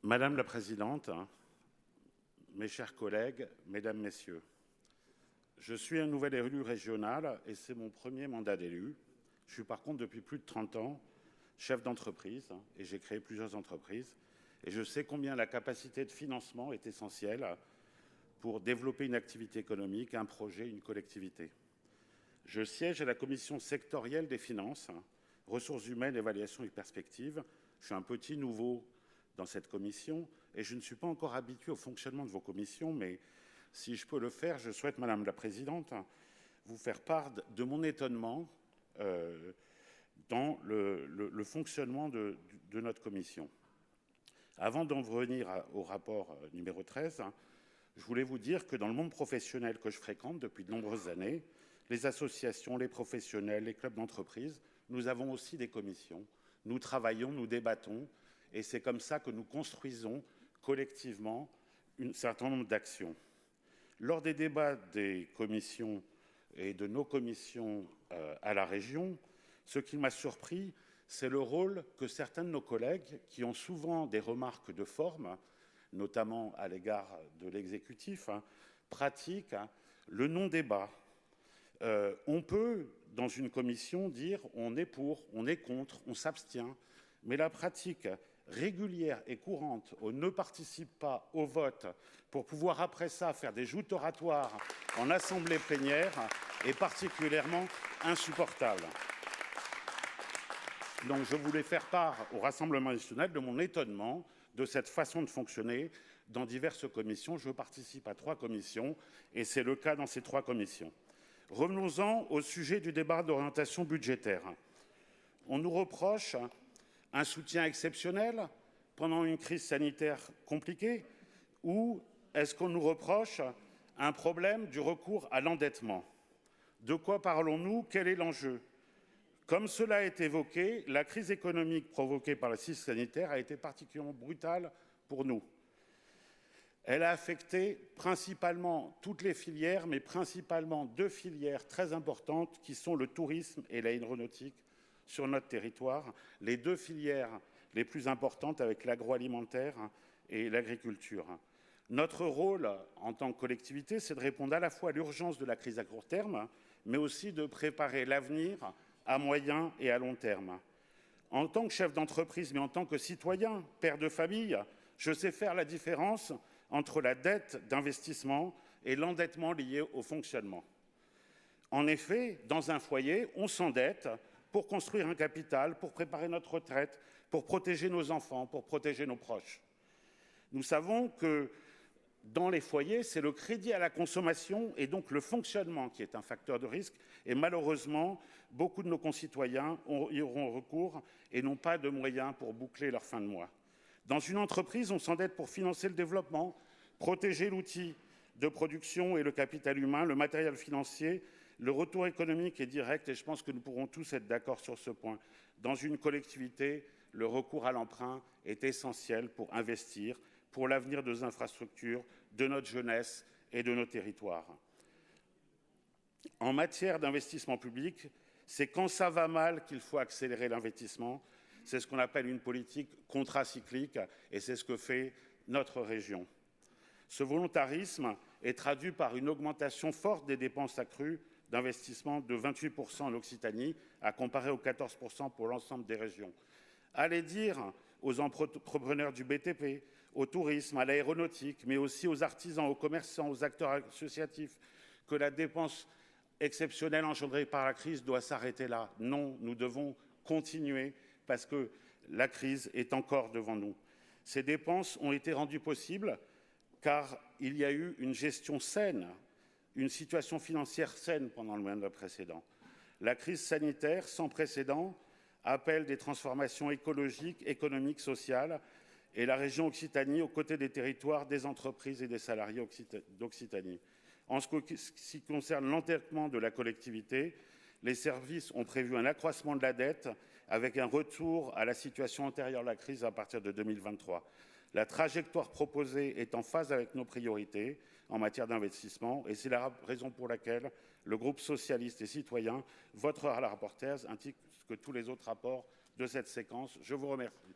Madame la Présidente, mes chers collègues, Mesdames, Messieurs, je suis un nouvel élu régional et c'est mon premier mandat d'élu. Je suis par contre depuis plus de 30 ans chef d'entreprise et j'ai créé plusieurs entreprises et je sais combien la capacité de financement est essentielle pour développer une activité économique, un projet, une collectivité. Je siège à la commission sectorielle des finances, ressources humaines, évaluation et perspectives. Je suis un petit nouveau dans cette commission et je ne suis pas encore habitué au fonctionnement de vos commissions, mais si je peux le faire, je souhaite, Madame la Présidente, vous faire part de mon étonnement dans le fonctionnement de notre commission. Avant d'en revenir au rapport numéro 13, je voulais vous dire que dans le monde professionnel que je fréquente depuis de nombreuses années, les associations, les professionnels, les clubs d'entreprise, nous avons aussi des commissions. Nous travaillons, nous débattons, et c'est comme ça que nous construisons collectivement un certain nombre d'actions. Lors des débats des commissions et de nos commissions à la région, ce qui m'a surpris, c'est le rôle que certains de nos collègues, qui ont souvent des remarques de forme, notamment à l'égard de l'exécutif, pratiquent le non-débat. On peut, dans une commission, dire on est pour, on est contre, on s'abstient, mais la pratique régulière et courante, on ne participe pas au vote pour pouvoir après ça faire des joutes oratoires en assemblée plénière est particulièrement insupportable. Donc je voulais faire part au Rassemblement national de mon étonnement de cette façon de fonctionner dans diverses commissions. Je participe à 3 commissions et c'est le cas dans ces 3 commissions. Revenons-en au sujet du débat d'orientation budgétaire. On nous reproche un soutien exceptionnel pendant une crise sanitaire compliquée ou est-ce qu'on nous reproche un problème du recours à l'endettement? De quoi parlons-nous? Quel est l'enjeu? Comme cela est évoqué, la crise économique provoquée par la crise sanitaire a été particulièrement brutale pour nous. Elle a affecté principalement toutes les filières, mais principalement 2 filières très importantes qui sont le tourisme et l'aéronautique sur notre territoire, les 2 filières les plus importantes avec l'agroalimentaire et l'agriculture. Notre rôle en tant que collectivité, c'est de répondre à la fois à l'urgence de la crise à court terme, mais aussi de préparer l'avenir à moyen et à long terme. En tant que chef d'entreprise, mais en tant que citoyen, père de famille, je sais faire la différence entre la dette d'investissement et l'endettement lié au fonctionnement. En effet, dans un foyer, on s'endette pour construire un capital, pour préparer notre retraite, pour protéger nos enfants, pour protéger nos proches. Nous savons que dans les foyers, c'est le crédit à la consommation et donc le fonctionnement qui est un facteur de risque. Et malheureusement, beaucoup de nos concitoyens y auront recours et n'ont pas de moyens pour boucler leur fin de mois. Dans une entreprise, on s'endette pour financer le développement, protéger l'outil de production et le capital humain, le matériel financier. Le retour économique est direct et je pense que nous pourrons tous être d'accord sur ce point. Dans une collectivité, le recours à l'emprunt est essentiel pour investir, pour l'avenir de nos infrastructures, de notre jeunesse et de nos territoires. En matière d'investissement public, c'est quand ça va mal qu'il faut accélérer l'investissement. C'est ce qu'on appelle une politique contracyclique et c'est ce que fait notre région. Ce volontarisme est traduit par une augmentation forte des dépenses accrues d'investissement de 28% en Occitanie, à comparer aux 14% pour l'ensemble des régions. Allez dire aux entrepreneurs du BTP, au tourisme, à l'aéronautique, mais aussi aux artisans, aux commerçants, aux acteurs associatifs, que la dépense exceptionnelle engendrée par la crise doit s'arrêter là. Non, nous devons continuer parce que la crise est encore devant nous. Ces dépenses ont été rendues possibles car il y a eu une gestion saine, une situation financière saine pendant le mandat précédent. La crise sanitaire sans précédent appelle des transformations écologiques, économiques, sociales, et la région Occitanie aux côtés des territoires, des entreprises et des salariés d'Occitanie. En ce qui concerne l'endettement de la collectivité, les services ont prévu un accroissement de la dette avec un retour à la situation antérieure à la crise à partir de 2023. La trajectoire proposée est en phase avec nos priorités en matière d'investissement et c'est la raison pour laquelle le groupe socialiste et citoyen votera la rapporteure ainsi que tous les autres rapports de cette séquence. Je vous remercie.